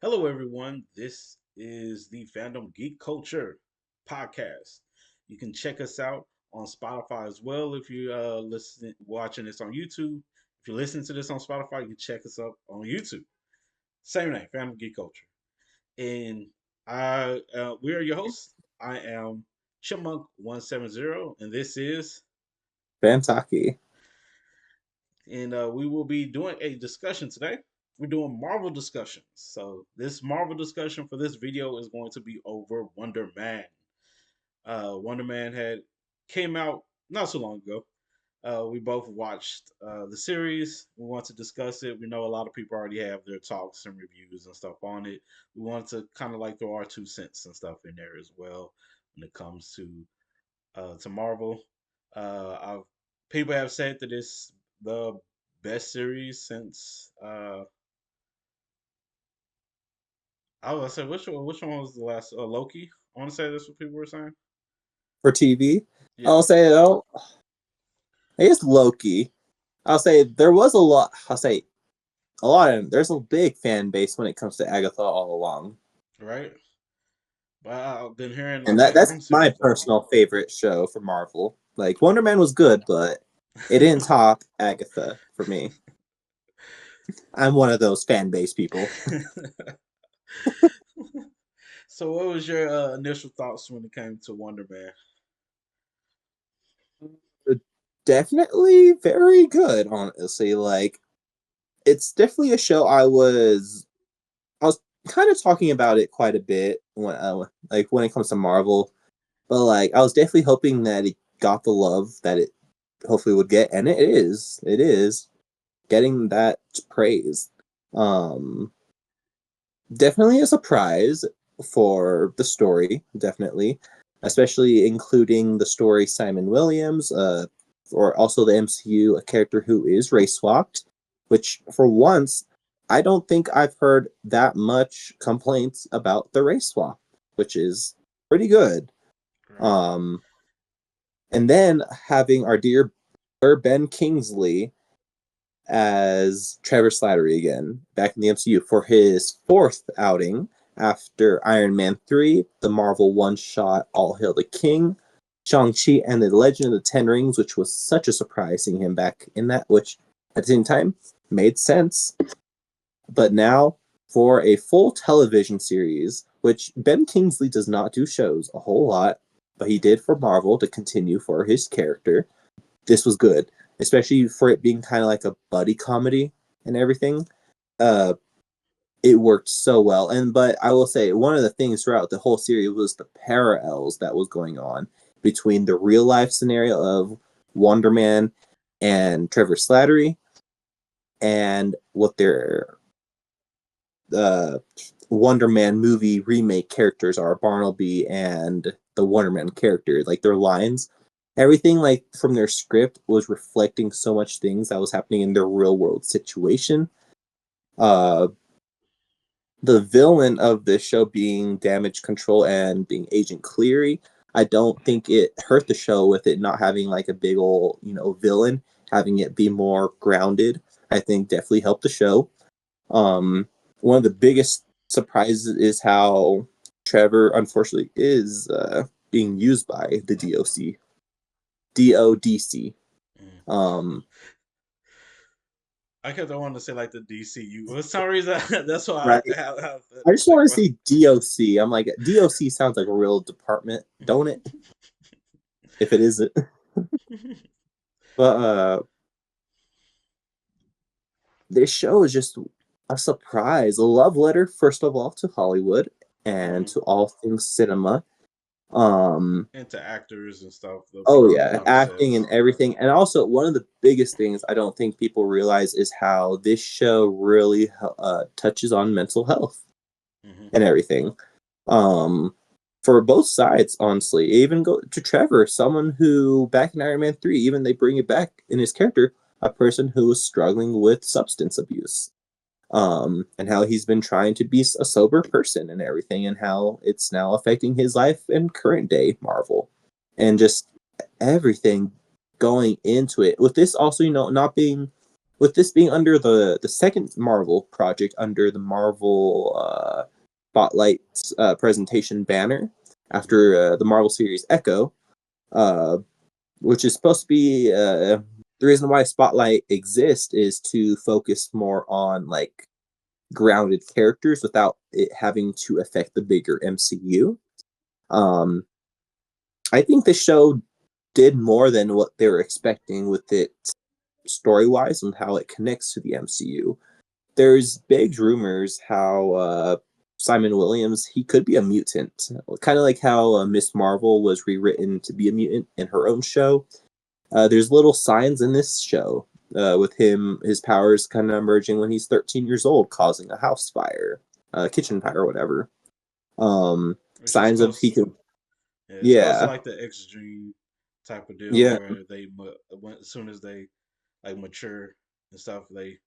Hello, everyone. This is the Fandom Geek Culture podcast. You can check us out on Spotify as well if you watching this on YouTube. If you're listening to this on Spotify, you can check us up on YouTube. Same name, Fandom Geek Culture. And we are your hosts. I am Chipmunk170, and this is, Phantaki. and we will be doing a discussion today. We're doing Marvel discussions. So this Marvel discussion for this video is going to be over Wonder Man. Wonder Man had came out not so long ago. We both watched the series. We want to discuss it. We know a lot of people already have their talks and reviews and stuff on it. We want to kind of like throw our 2 cents and stuff in there as well when it comes to Marvel. I've, people have said that it's the best series since I was gonna say which one was the last Loki. I want to say that's what people were saying. For TV, Yeah, I'll say, I guess Loki. I'll say there was a lot. I'll say a lot of there's a big fan base when it comes to Agatha all along, right. But I've been hearing and like the that's my animated series. personal favorite show for Marvel. Like Wonder Man was good, but it didn't top Agatha for me. I'm one of those fan base people. So, what was your initial thoughts when it came to Wonder Man? Definitely very good, honestly. Like it's definitely a show I was kind of talking about it quite a bit when like when it comes to Marvel, but like I was definitely hoping that it got the love that it hopefully would get, and it is getting that praise. Um, Definitely a surprise for the story, definitely, especially including the story Simon Williams, or also the MCU, a character who is race swapped, which for once I don't think I've heard that much complaints about the race swap, which is pretty good. Right. Um, and then having our dear Ben Kingsley as Trevor Slattery again, back in the MCU for his fourth outing after Iron Man 3, the Marvel one-shot All Hail the King, Shang-Chi and the Legend of the Ten Rings, which was such a surprise seeing him back in that, which at the same time made sense. But now for a full television series, which Ben Kingsley does not do shows a whole lot, but he did for Marvel to continue for his character. This was good, especially for it being kind of like a buddy comedy and everything. Uh, it worked so well. But I will say one of the things throughout the whole series was the parallels that was going on between the real life scenario of Wonder Man and Trevor Slattery and what their uh, Wonder Man movie remake characters are, Barnaby and the Wonder Man character, like their lines. Everything like from their script was reflecting so much things that was happening in their real world situation. Uh, the villain of this show being Damage Control and being Agent Cleary, I don't think it hurt the show with it not having like a big old, villain, having it be more grounded. I think definitely helped the show. One of the biggest surprises is how Trevor, unfortunately, is being used by the DODC. Mm. Um, I kept on wanting to say like the DCU. For some reason, that's why right. I have to I just think want to about. see DOC. I'm like, DOC sounds like a real department, don't it? If it isn't. But this show is just a surprise, a love letter, first of all, to Hollywood and Mhm. to all things cinema. Um, Into actors and stuff. The oh people yeah, behind the acting and sets. everything. And also one of the biggest things I don't think people realize is how this show really touches on mental health Hmm. and everything. Um, for both sides, honestly. Even go to Trevor, someone who back in Iron Man 3, even they bring it back in his character, a person who was struggling with substance abuse. And how he's been trying to be a sober person and everything, and how it's now affecting his life in current day Marvel. And just everything. going into it. With this also, not being with this being under the second Marvel project under the Marvel Spotlight presentation banner after the Marvel series Echo, uh, which is supposed to be the reason why Spotlight exists is to focus more on like grounded characters without it having to affect the bigger MCU. Um, I think the show did more than what they were expecting with it story wise and how it connects to the MCU. There's big rumors how Simon Williams he could be a mutant, kind of like how Miss Marvel was rewritten to be a mutant in her own show. There's little signs in this show with him, his powers kind of emerging when he's 13 years old, causing a house fire, a kitchen fire, or whatever. which is Signs of he close. could, Yeah, it's close to yeah, like the X Gene type of deal yeah. where as soon as they like mature and stuff, they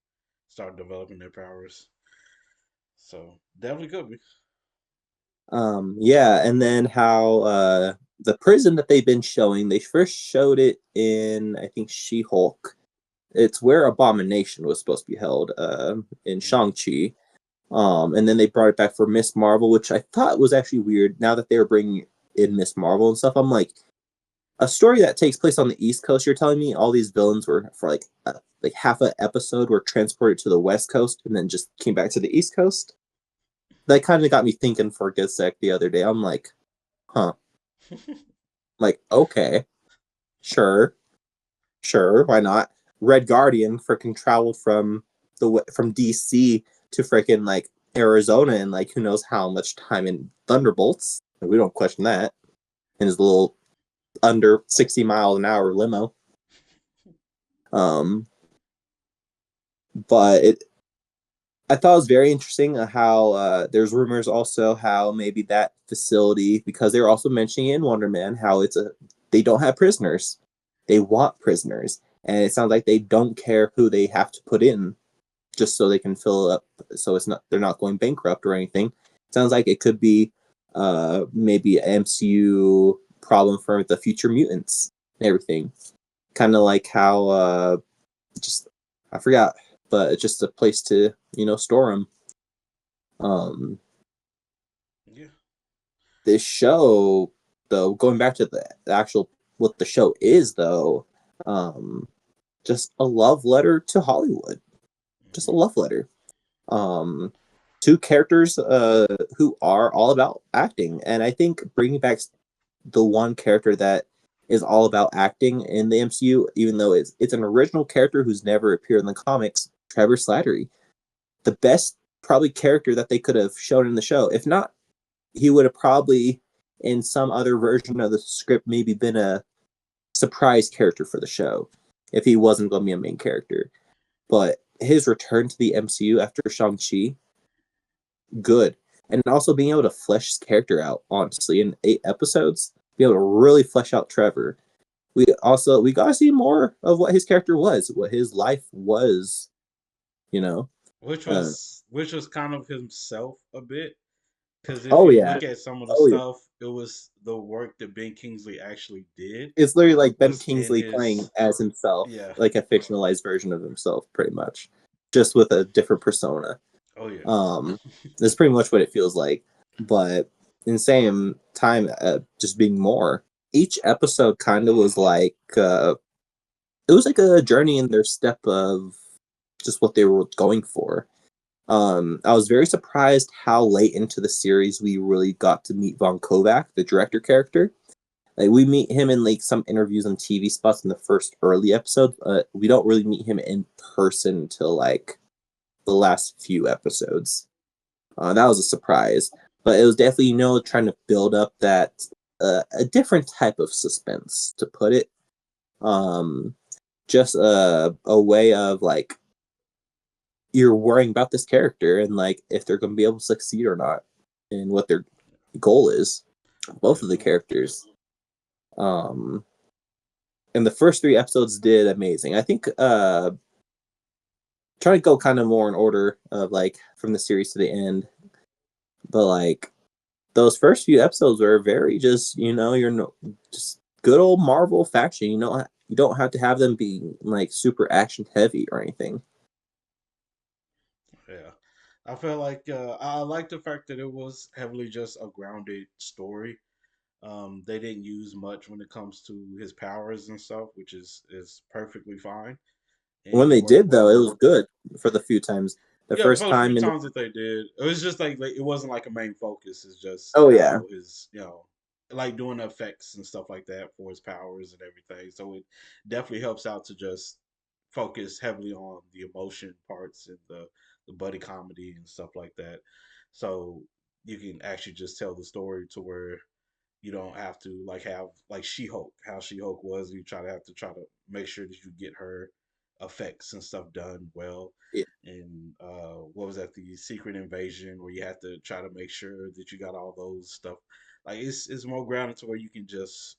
start developing their powers. So definitely could be. Yeah, and then how the prison that they've been showing, they first showed it in I think She-Hulk. It's where Abomination was supposed to be held in Mm. Shang-Chi. And then they brought it back for Miss Marvel, which I thought was actually weird. Now that they were bringing in Miss Marvel and stuff, I'm like, a story that takes place on the East Coast. You're telling me all these villains were for like half an episode were transported to the West Coast and then just came back to the East Coast? That kind of got me thinking for a good sec the other day. I'm like, huh, like okay, sure, sure, why not? Red Guardian freaking traveled from DC to freaking like Arizona in like who knows how much time in Thunderbolts. We don't question that. In his little under 60 mile an hour limo. Um, but I thought it was very interesting how there's rumors also how maybe that facility because they were also mentioning in Wonder Man how they don't have prisoners, they want prisoners, and it sounds like they don't care who they have to put in just so they can fill it up so it's not they're not going bankrupt or anything. Sounds like it could be maybe an MCU problem for the future mutants and everything. Kind of like how just I forgot, but it's just a place to store them. Um, Yeah. this show, though, going back to the actual what the show is, though, um, just a love letter to Hollywood. Just a Hmm. love letter. Um, two characters who are all about acting, and I think bringing back the one character that is all about acting in the MCU, even though it's an original character who's never appeared in the comics, Trevor Slattery, the best probably character that they could have shown in the show. If not, he would have probably in some other version of the script maybe been a surprise character for the show if he wasn't going to be a main character. But his return to the MCU after Shang-Chi, good. And also being able to flesh his character out, honestly, in 8 episodes, be able to really flesh out Trevor. We got to see more of what his character was, what his life was, you know. Uh, Which was kind of himself a bit. Because if oh you yeah, look at some of the oh yeah. stuff, it was the work that Ben Kingsley actually did It's literally like Ben was in Kingsley playing his as himself, yeah. like a fictionalized version of himself, pretty much, just with a different persona. Oh yeah. Um, that's pretty much what it feels like. But in the same time, just being more. Each episode kind of was like it was like a journey in their step of just what they were going for. I was very surprised how late into the series we really got to meet Von Kovac, the director character. Like we meet him in like some interviews and TV spots in the first early episode. We don't really meet him in person until like the last few episodes. That was a surprise, but it was definitely trying to build up that a different type of suspense to put it. Um, just a way of like you're worrying about this character and like if they're going to be able to succeed or not, and what their goal is. Both of the Definitely. characters. Um, and the first 3 episodes did amazing. I think trying to go kind of more in order of like from the series to the end, but like those first few episodes were very just you're just good old Marvel faction. You don't have to have them be like super action heavy or anything. Yeah. I feel like I like the fact that it was heavily just a grounded story. They didn't use much when it comes to his powers and stuff, which is perfectly fine, and When it they worked did though, it well. was good for the few times. The Yeah, first for the few time in times that they did, it was just like it wasn't like a main focus. It's just oh yeah, how his like doing effects and stuff like that for his powers and everything. So it definitely helps out to just focus heavily on the emotion parts and the buddy comedy and stuff like that. So you can actually just tell the story to where you don't have to like have like She-Hulk, how She-Hulk was. You try to make sure that you get her effects and stuff done well. yeah. And what was that? The Secret Invasion, where you have to try to make sure that you got all those stuff. Like it's more grounded to where you can just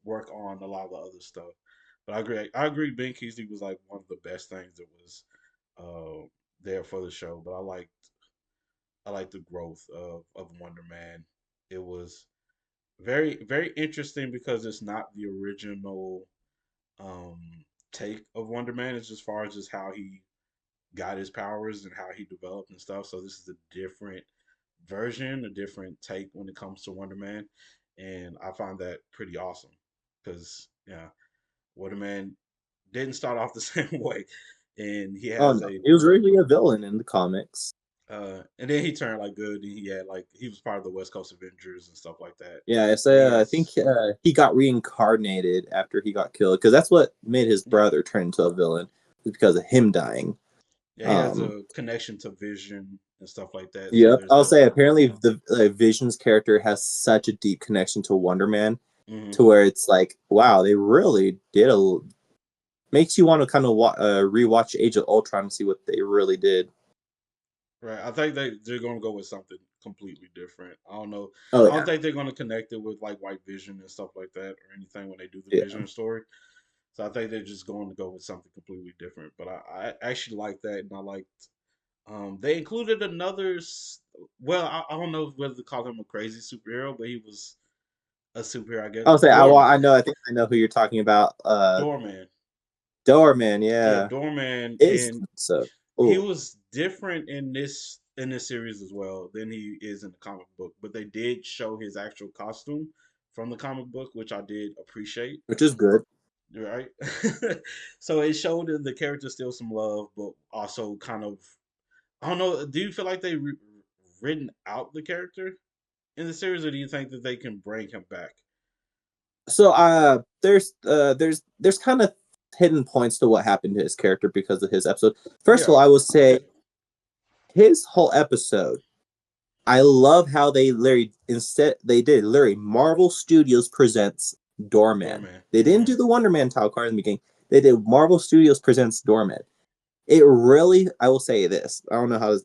work on a lot of the other stuff. But I agree. I agree. Ben Kingsley was like one of the best things that was uh, there for the show. But I like the growth of Wonder Man. It was very interesting because it's not the original um take of Wonder Man. It's as far as just how he got his powers and how he developed and stuff. So this is a different version, a different take when it comes to Wonder Man, and I find that pretty awesome because yeah, Wonder Man didn't start off the same way, and he Oh has no, he was originally a villain in the comics. and then he turned like good, and he had like he was part of the West Coast Avengers and stuff like that. Yeah, And he I think has he got reincarnated after he got killed because that's what made his yeah brother turn into a villain, was because of him dying. yeah he has Um, a connection to Vision and stuff like that. So yep, there's I'll that. say apparently the Vision's character has such a deep connection to Wonder Man, Hmm. to where it's like, wow, they really did a makes you want to kind of rewatch Age of Ultron and see what they really did. Right. I think they're gonna go with something completely different. I don't know. Oh I don't yeah, think they're gonna connect it with like White Vision and stuff like that or anything when they do the yeah. Vision story. So I think they're just going to go with something completely different. But I actually like that, and I liked. They included another. Well, I don't know whether to call him a crazy superhero, but he was a superhero. I guess I'll say Doorman. I know I think I know who you're talking about. Doorman. Doorman, Yeah, yeah, Doorman, is and so. he Oh, was different in this series as well than he is in the comic book. But they did show his actual costume from the comic book, which I did appreciate. which is good. Right, so it showed the character still some love, but also kind of I don't know. Do you feel like they written out the character in the series, or do you think that they can bring him back? So there's kind of hidden points to what happened to his character because of his episode. First of Yeah, all, I will say his whole episode. I love how they literally instead they did literally Marvel Studios presents Doorman. Doorman. They didn't Hmm. do the Wonder Man title card in the beginning. They did Marvel Studios presents Doorman. It really, I will say this. I don't know how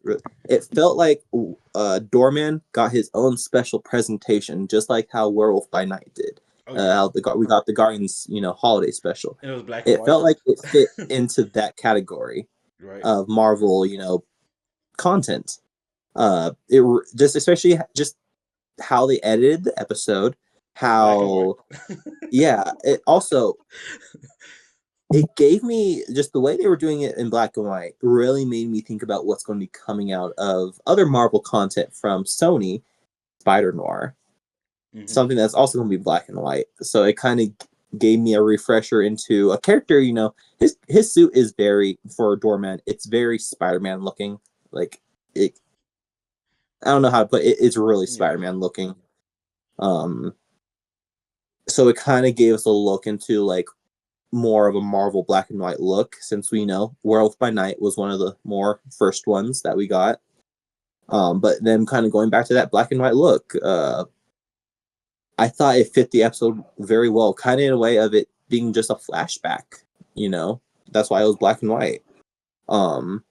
it felt like. Doorman got his own special presentation, just like how Werewolf by Night did. Oh yeah, How we got the Guardians, holiday special. and it was black and It white. felt like it fit into that category Right, of Marvel, content. It just especially just how they edited the episode, black and white. how yeah. It also it gave me just the way they were doing it in black and white really made me think about what's going to be coming out of other Marvel content from Sony, Spider Noir, Hmm. something that's also going to be black and white. So it kind of gave me a refresher into a character. His suit is very for Doorman. It's very Spider Man looking. Like it, I don't know how to put it. It's really Yeah. Spider Man looking. Um, so it kind of gave us a look into like more of a Marvel black and white look, since we know Werewolf by Night was one of the more first ones that we got. But then kind of going back to that black and white look, I thought it fit the episode very well, kind of in a way of it being just a flashback. You know, that's why it was black and white. Um,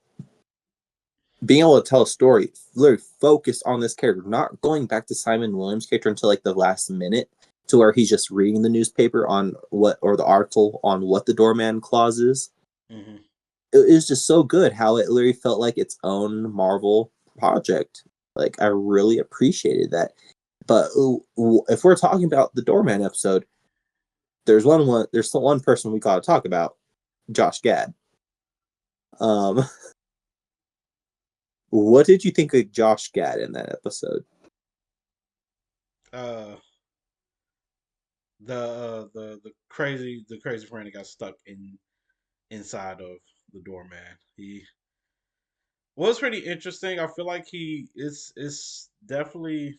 being able to tell a story, literally focused on this character, not going back to Simon Williams' character until like the last minute, to where he's just reading the newspaper on what or the article on what the doorman clause is. Hmm. It was just so good how it literally felt like its own Marvel project. Like I really appreciated that. But if we're talking about the Doorman episode, there's one person we gotta talk about, Josh Gad. Um, what did you think of Josh Gad in that episode? Uh, the crazy friend that got stuck inside of the doorman. He was pretty interesting. I feel like it's definitely.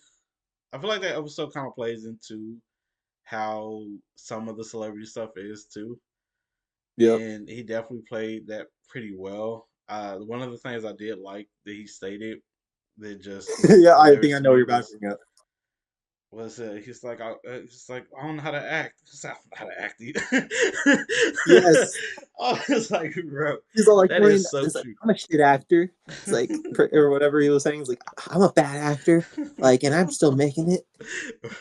I feel like that episode kind of plays into how some of the celebrity stuff is too, Yep. and he definitely played that pretty well. One of the things I did like that he stated that just was Yeah, I think hilarious I to know what me you're about to bring up. was he's like I don't know how to act. He's like, I don't know how to act. Yes, I was like, bro, he's all like, that Wayne, is so it's like, true. I'm a shit actor. It's like, or whatever he was saying. He's like, I'm a bad actor. Like, and I'm still making it.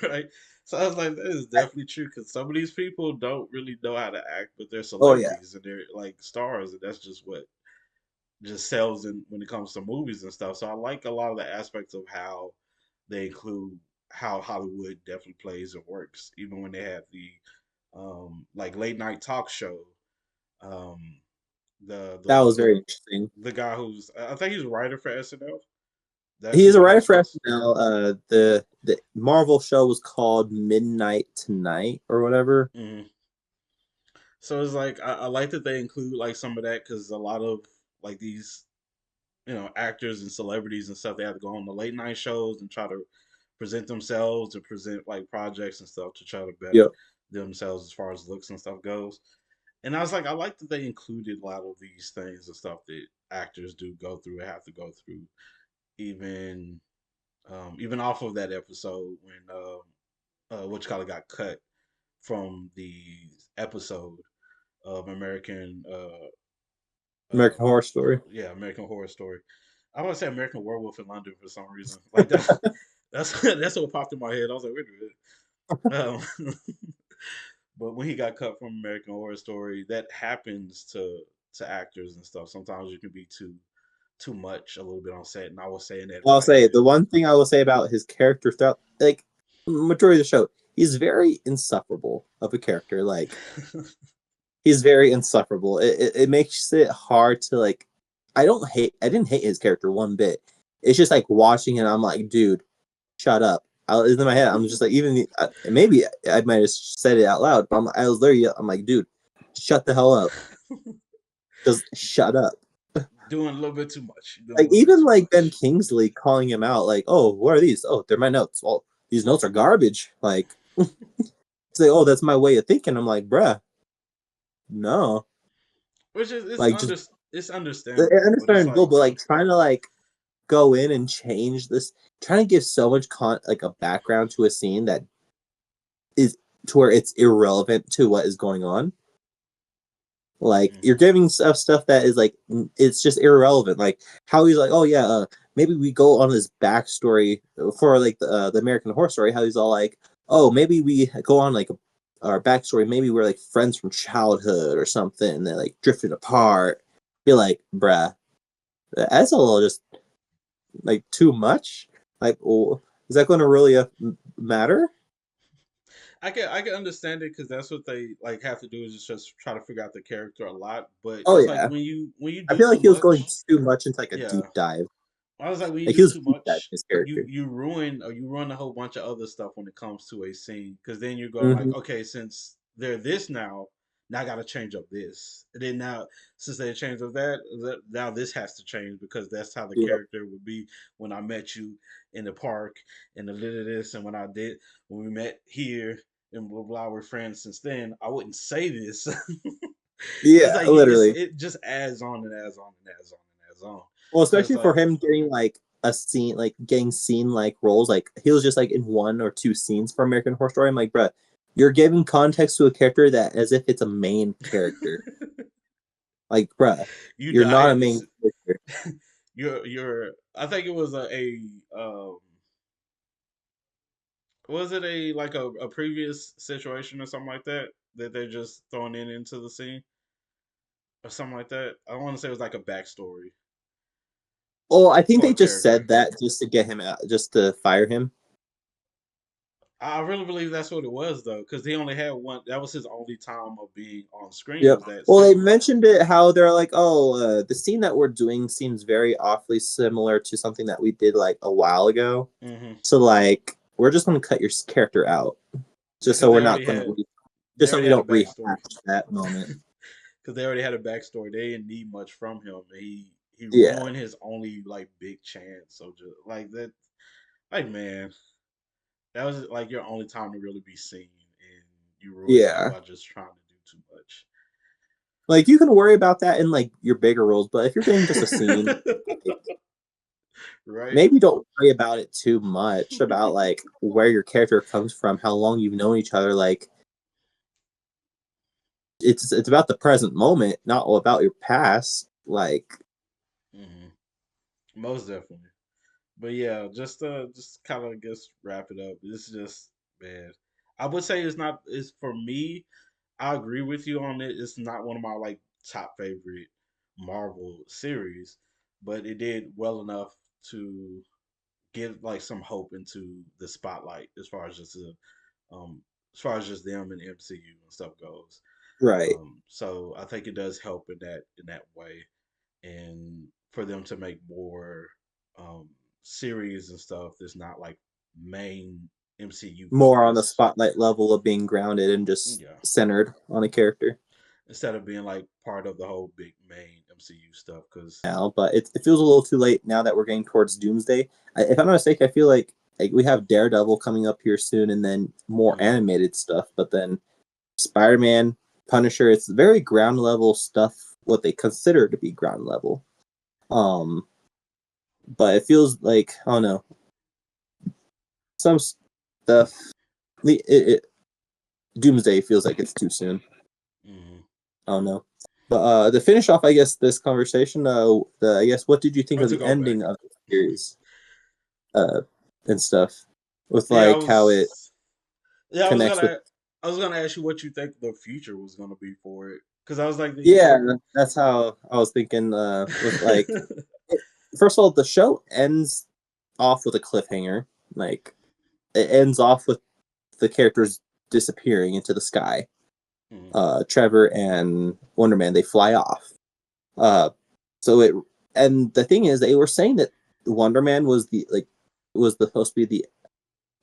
Right. So I was like, that is definitely true because some of these people don't really know how to act, but they're Oh yeah, celebrities and they're like stars, and that's just what just sells in when it comes to movies and stuff. So I like a lot of the aspects of how they include how Hollywood definitely plays and works, even when they have the like late night talk show. Um, that was very interesting. the guy who's I think he's a writer for SNL. That's He is his a writer for podcast. SNL. The Marvel show was called Midnight Tonight or whatever. Hmm. So it's like I like that they include like some of that because a lot of like these actors and celebrities and stuff they have to go on the late night shows and try to present themselves and present like projects and stuff to try to better Yep, themselves as far as looks and stuff goes. And I was like, I like that they included a lot of these things and stuff that actors do go through and have to go through, even even off of that episode when which kind of got cut from the episode of American Horror Story. American Horror Story. I want to say American Werewolf in London for some reason. Like that, that's what popped in my head. I was like, wait a minute. But when he got cut from American Horror Story, that happens to actors and stuff. Sometimes you can be too much a little bit on set, and I was saying that I'll back say the one thing I will say about his character throughout, like majority of the show, he's very insufferable of a character. Like then. he's very insufferable. It makes it hard to like. I didn't hate his character one bit. It's just like watching it. I'm like, dude, shut up. In my head, I'm just like, even maybe I might have said it out loud, but I was there. I'm like, dude, shut the hell up. Just shut up. Doing a little bit too much. Doing a Like little bit even too like Ben much. Kingsley calling him out, like, oh, what are these? Oh, they're my notes. Well, these notes are garbage. Like, say, oh, that's my way of thinking. I'm like, bruh, no. Which is Like, just it's I understandable, but it's understand Bill, like but like trying to like go in and change this, trying to give so much like a background to a scene that is to where it's irrelevant to what is going on. Like you're mhm. giving stuff that is like it's just irrelevant. Like how he's like, oh yeah, maybe we go on this backstory for like the American Horror Story. How he's all like, oh, maybe we go on like our backstory. Maybe we're like friends from childhood or something. And they like drifted apart. You're like, bruh, that's a little just like too much. Like, oh, is that going to really matter? I can understand it because that's what they like have to do is just try to figure out the character a lot. But Oh it's like yeah, when you I do feel too like he was going much, too much into like a yeah. deep dive. I was like, when you Like he do was too deep diving much, his character. you ruin a whole bunch of other stuff when it comes to a scene. Because then you're going like, Hmm. okay, since they're this now I got to change up this. And then now, since they changed up now this has to change because that's how the Yep. character would be when I met you in the park and the little this, and when we met here and blah blah. We're friends since then. I wouldn't say this. It's Yeah, like literally. it just adds on and adds on and adds on and adds on. Well, So it's especially for like him getting like a scene, like getting scene like roles. Like he was just like in one or two scenes for American Horror Story. I'm like, bruh, you're giving context to a character that as if it's a main character. Like, bruh, you you're not a died. main character. You're. I think it was was it a like a previous situation or something like that that they're just throwing into the scene or something like that. I want to say it was like a backstory Well, I think for they a just character. said that just to get him out, just to fire him. I really believe that's what it was though, because he only had one. That was his only time of being on screen Yep. was that Well, they scene. mentioned it how they're like, oh, the scene that we're doing seems very awfully similar to something that we did like a while ago. Mm-hmm. So like, we're just going to cut your character out, Yeah, just because so we're not going to, they just so already we had a don't backstory. rehash that moment. Because they already had a backstory. They didn't need much from him. He Yeah. ruined his only like big chance. So just like that, like man, that was like your only time to really be seen, and you ruined that Yeah. by just trying to do too Like you can worry about that in like your bigger roles, but if you're getting just a scene, much. like, Right? maybe don't worry about it too much about like where your character comes from, how long you've known each other. Like it's about the present moment, not about your past. Like Hmm. Most definitely. But yeah, just kind of just wrap it up. It's just man. I would say it's not. It's for me. I agree with you on it. It's not one of my like top favorite Marvel series, but it did well enough to give like some hope into the spotlight um as far as just them and MCU and stuff goes. right, So I think it does help in that way, and for them to make more um series and stuff that's not like main MCU more on the focus. spotlight level of being grounded and just Yeah, centered on a character instead of being like part of the whole big main MCU stuff. Because now. But it feels a little too late now that we're getting towards Doomsday. If I'm not mistaken, I feel like we have Daredevil coming up here soon, and then more mm, animated stuff. But then Spider-Man, Punisher, it's very ground level stuff. What they consider to be ground level. Um, but it feels like I don't know some stuff. Doomsday feels like it's too soon. mm. I don't know. But to finish off, I guess this conversation, I guess what did you think Or of to the go back. ending of the series, uh, and stuff, with Yeah, like how it yeah, connects with? I was gonna ask you what you think the future was gonna be for it, because I was like, you Yeah, know, that's how I was thinking. With like, first of all, the show ends off with a cliffhanger. Like, it ends off with the characters disappearing into the sky. mm, Trevor and Wonder Man, they fly off. Uh, so it and the thing is, they were saying that Wonder Man was the like was the, supposed to be the,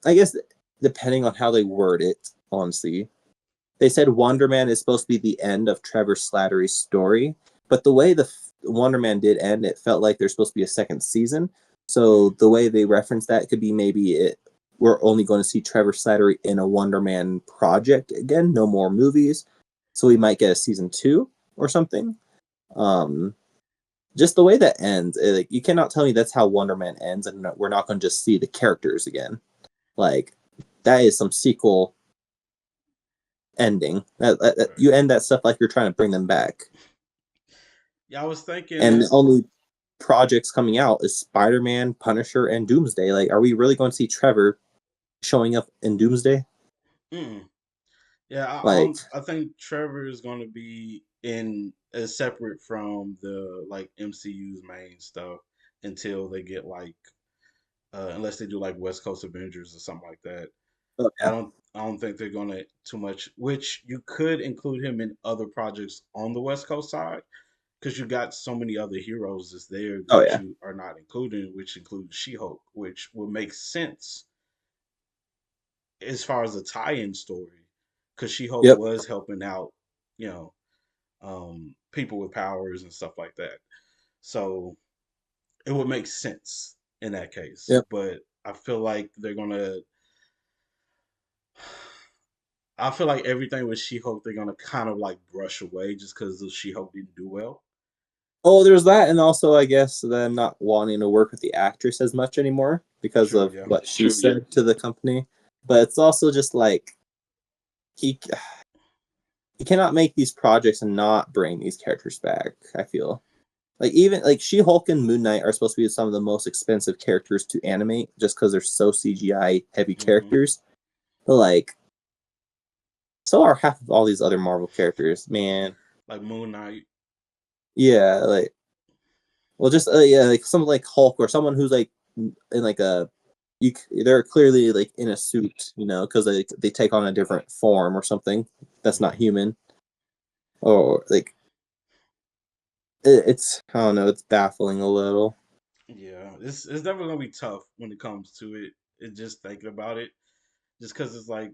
I guess depending on how they word it, honestly, they said Wonder Man is supposed to be the end of Trevor Slattery's story. But the way the Wonder Man did end, it felt like there's supposed to be a second season. So mm, the way they reference that could be maybe we're only going to see Trevor Slattery in a Wonder Man project again, no more movies. So we might get a season two or something. Um, just the way that ends, like you cannot tell me that's how Wonder Man ends, and we're not going to just see the characters again. Like that is some sequel ending. right. You end that stuff like you're trying to bring them back, Yeah, I was and thinking, the only projects coming out is Spider-Man, Punisher, and Doomsday. Like, are we really going to see Trevor showing up in Doomsday? mm, yeah, Like, I think Trevor is gonna be in as separate from the like MCU's main stuff until they get like unless they do like West Coast Avengers or something like that. oh yeah, I don't think they're gonna too much. Which you could include him in other projects on the West Coast side because you got so many other heroes that's there oh that yeah, you are not including, which includes She-Hulk, which would make sense as far as a tie-in story because She-Hulk yep, was helping out, you know, people with powers and stuff like that. So it would make sense in that case. yep. But I feel like they're gonna I feel like everything with She-Hulk they're gonna kind of like brush away just because the She-Hulk didn't do well. Oh, there's that, and also I guess them not wanting to work with the actress as much anymore because True, of yeah. what she said to the company. But it's also just like he he cannot make these projects and not bring these characters back. I feel like even like She Hulk and Moon Knight are supposed to be some of the most expensive characters to animate just because they're so CGI heavy Hmm. characters. But like, so are half of all these other Marvel characters, man. Like Moon Knight. Yeah, like well, just yeah, like someone like Hulk or someone who's like in like a they're clearly like in a suit, because they take on a different form or something that's not Mm-hmm. human, or like it's I don't know, it's baffling a little. Yeah, it's definitely gonna be tough when it comes to it. It just thinking about it, just because it's like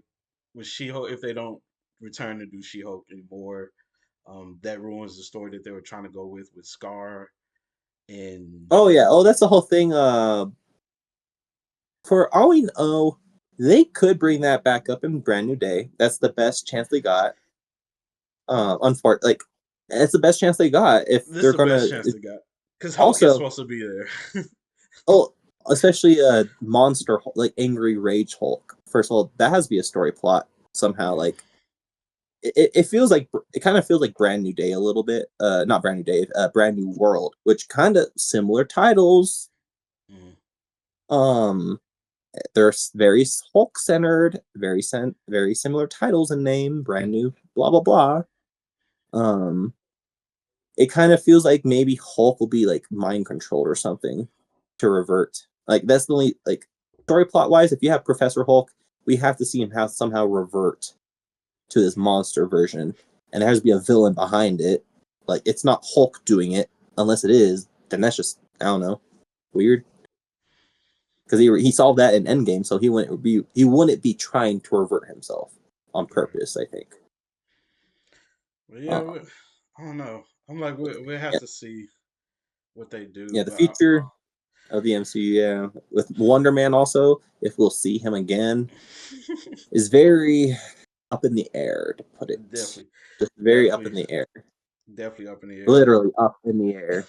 with She-Hulk, if they don't return to do She-Hulk anymore, that ruins the story that they were trying to go with Scar and Oh yeah, oh that's the whole thing. For all we know, they could bring that back up in Brand New Day. That's the best chance they got. Unfortunately, like it's the best chance they got if this is they're the best gonna. chance they got because Hulk is Also, supposed to be there. oh, especially a monster like angry rage Hulk. First of all, that has to be a story plot somehow. Mm, Like it feels like it kind of feels like Brand New Day a little bit. Not Brand New Day, Brand New World, which kind of similar titles. mm, Um, they're very Hulk centered, very similar titles and name. Brand New, blah blah blah. Um, it kind of feels like maybe Hulk will be like mind controlled or something to revert. Like that's the only like story plot wise. If you have Professor Hulk, we have to see him how somehow revert to this monster version, and there has to be a villain behind it. Like it's not Hulk doing it, unless it is. Then that's just I don't know, weird. Because he solved that in Endgame, so he wouldn't be trying to revert himself on right. purpose. I think. But yeah, Uh, I don't know. I'm like we have yeah, to see what they do, yeah. The but future of the MCU, yeah, with Wonder Man also, if we'll see him again, is very up in the air, to put it. definitely, Just very up definitely, in the air. definitely up in the air. Literally up in the air.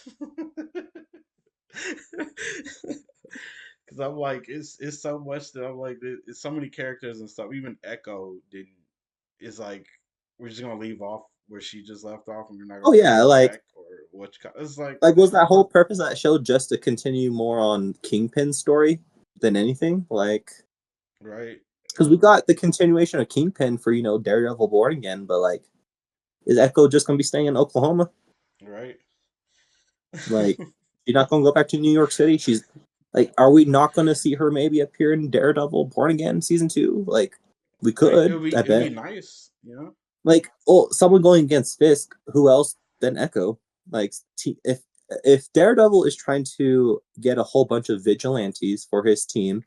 Because I'm like, it's so much that I'm like, it's so many characters and stuff. Even Echo didn't. It's like we're just gonna leave off where she just left off, and we're not Oh gonna bring yeah, her like back or what? It's like, like was that whole purpose of that show just to continue more on Kingpin's story than anything? Like, right, because we got the continuation of Kingpin for Daredevil Born Again, but like, is Echo just gonna be staying in Oklahoma? right. Like, she's not gonna go back to New York City. She's like, are we not gonna see her maybe appear in Daredevil Born Again season 2? Like, we Right. could, I It'd be bet. nice, you know. Like, oh, someone going against Fisk. Who else than Echo? Like, if Daredevil is trying to get a whole bunch of vigilantes for his team,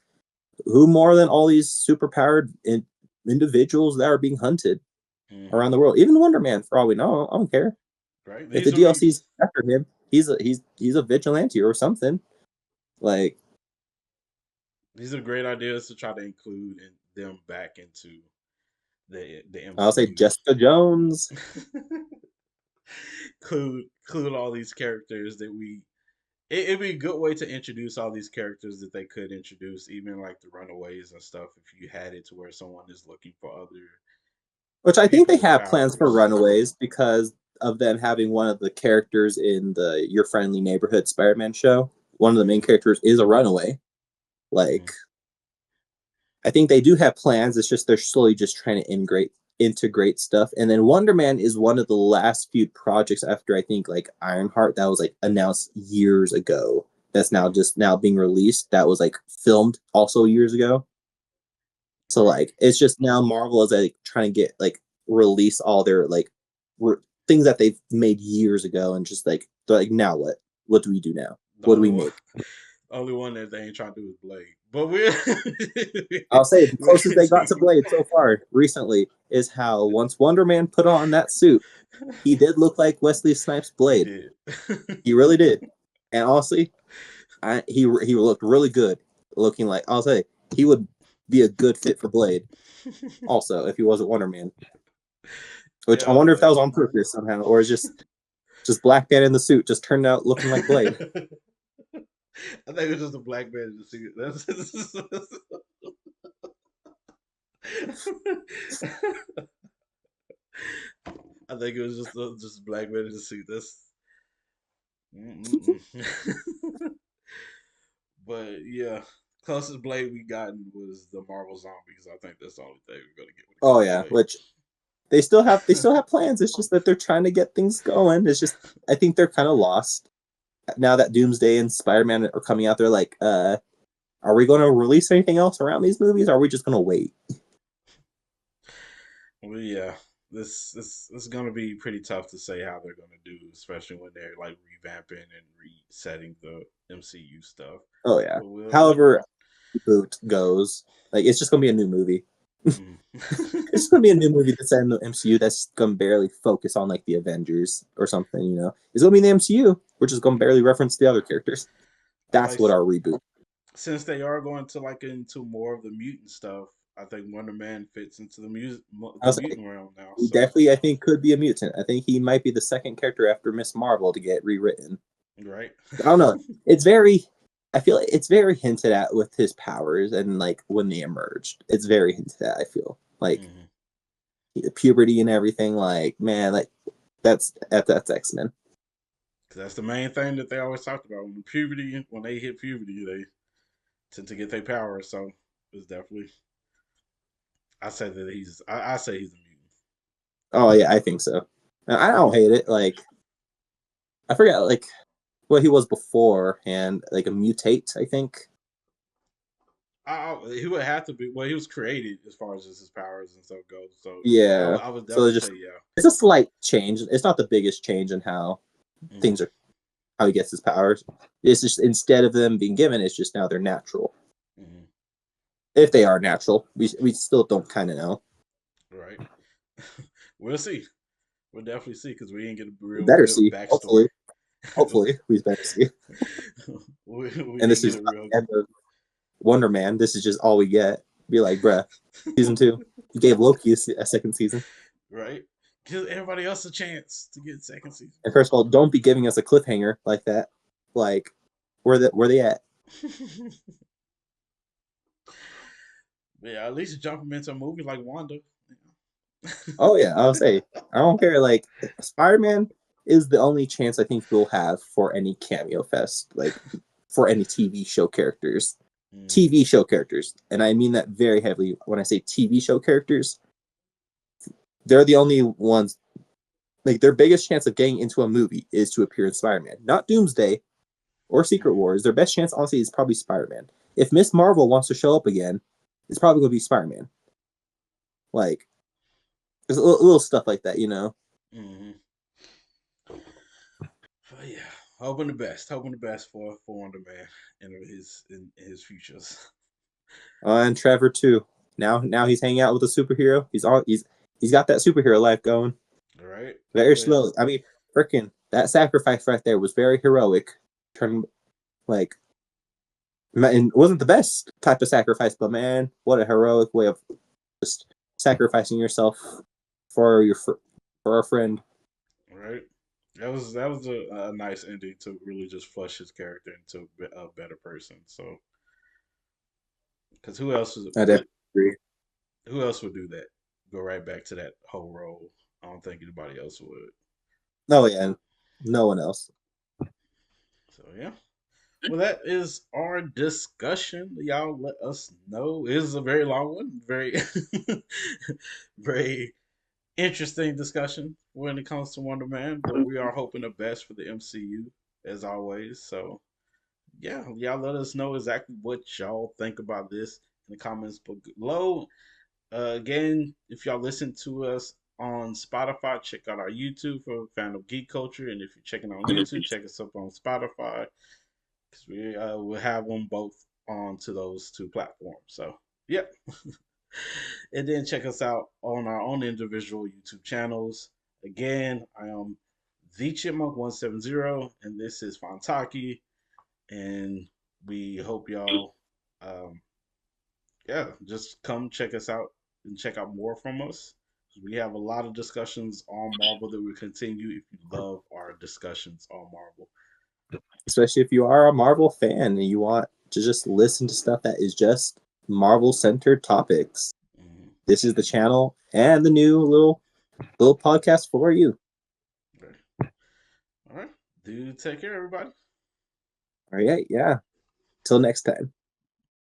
who more than all these superpowered individuals that are being hunted Hmm. around the world? Even Wonder Man, for all we know, I don't care. Right. If the These would be DLC's after him, he's a vigilante or something. Like, these are great ideas to try to include them back into the I'll say MCU. Jessica Jones. include all these characters that it'd be a good way to introduce all these characters that they could introduce, even like the Runaways and stuff. If you had it to where someone is looking for other Which I think people they with have plans for powers, Runaways because of them having one of the characters in the Your Friendly Neighborhood Spider-Man show. One of the main mm-hmm. characters is a runaway. Mm-hmm. Like, I think they do have plans. It's just they're slowly just trying to integrate stuff. And then Wonder Man is one of the last few projects after I think like Ironheart that was like announced years ago. That's now Mm-hmm. just now being released. That was like filmed also years ago. So Right, like it's just now Marvel is like trying to get like release all their like things that they've made years ago and just like they're like now what? What do we do now? the What do only we one, make? only one that they ain't trying to do is Blade, but we're I'll say the we'll closest they got to continue. Blade so far recently is how once Wonder Man put on that suit, he did look like Wesley Snipes' He Blade. did. He really did. And honestly, he looked really good. Looking like I'll say he would be a good fit for Blade. Also, if he wasn't Wonder Man, which I Yeah, wonder if that was on purpose somehow, or is just Black Man in the suit just turned out looking like Blade. I think it's just a black man in the suit. I think it was just a black man in the suit. That's. Mm-mm-mm. But yeah, closest Blade we gotten was the Marvel Zombies. I think that's the only thing we're gonna get when it Oh comes to yeah, Blade. which they still have plans. It's just that they're trying to get things going. It's just I think they're kind of lost now that Doomsday and Spider Man are coming out. They're like, Are we going to release anything else around these movies? Or are we just going to wait? Well, yeah, this is gonna be pretty tough to say how they're gonna do, especially when they're like revamping and resetting the MCU stuff. Oh yeah. But we'll However, reboot goes, like it's just going to be a new movie. mm. It's going to be a new movie that's in the MCU that's going to barely focus on like the Avengers or something. It's going to be in the MCU. We're just going to barely reference the other characters. That's like what our reboot. since they are going to like into more of the mutant stuff, I think Wonder Man fits into the I'll say mutant realm now. he So definitely, I think, could be a mutant. I think he might be the second character after Miss Marvel to get rewritten. right. I don't know. It's very, I feel like it's very hinted at with his powers and like when they emerged. It's very hinted at. I feel like Mm-hmm. puberty and everything. Like man, like that's X Men. Cause that's the main thing that they always talked about when they hit puberty, they tend to get their power. So it's definitely I say he's a mutant. Oh yeah, I think so. I don't hate it. Like I forgot like what he was before and like a mutate. I think. He would have to be. Well, he was created as far as just his powers and stuff goes. So Yeah. I would So definitely it's say just yeah. it's a slight change. It's not the biggest change in how Hmm. things are, how he gets his powers. It's just instead of them being given, it's just now they're natural. Hmm. If they are natural, we still don't kind of know. Right. We'll see. We'll definitely see because we didn't get a We real better good see. backstory. Hopefully, we better see. We And didn't this get is a not real. the end of Wonder Man. This is just all we get. Be like, bruh, season two. You gave Loki a second season. Right. Give everybody else a chance to get second season. And first of all, don't be giving us a cliffhanger like that. Like, where they at? Yeah, at least jump him into a movie like Wanda. Oh yeah, I'll say I don't care. Like Spider Man is the only chance I think we'll have for any cameo fest, like for any TV show characters. Mm, TV show characters, and I mean that very heavily when I say TV show characters. They're the only ones. Like their biggest chance of getting into a movie is to appear in Spider Man, not Doomsday or Secret mm, Wars. Their best chance, honestly, is probably Spider Man. If Miss Marvel wants to show up again, it's probably going to be Spider Man. Like there's little stuff like that. mm. But yeah, hoping the best. Hoping the best for Wonder Man and in his futures. And Trevor too. Now he's hanging out with a superhero. He's got that superhero life going. All right. Very Well, slow. I mean, freaking that sacrifice right there was very heroic. Turn like and wasn't the best type of sacrifice, but man, what a heroic way of just sacrificing yourself for for our friend. all right. That was a nice ending to really just flush his character into a better person. So, because I definitely agree. who else would do that? Go right back to that whole role. I don't think anybody else would. No, yeah, no one else. So yeah. Well, that is our discussion. Y'all let us know. It is a very long one, very, very interesting discussion when it comes to Wonder Man. But we are hoping the best for the MCU as always. So yeah, y'all let us know exactly what y'all think about this in the comments below. Again, if y'all listen to us on Spotify, check out our YouTube for Fandom Geek Culture, and if you're checking out on YouTube, check us up on Spotify because we will have them both onto those two platforms. So, yep. And then check us out on our own individual YouTube channels. Again, I am the Chipmunk 170, and this is Phantaki. And we hope y'all, um, yeah, just come check us out and check out more from us. We have a lot of discussions on Marvel that we continue if you love our discussions on Marvel. Especially if you are a Marvel fan and you want to just listen to stuff that is just Marvel centered topics. Mm-hmm. This is the channel and the new little podcast for you. Okay. All right. Do take care, everybody. All right, yeah. Till next time.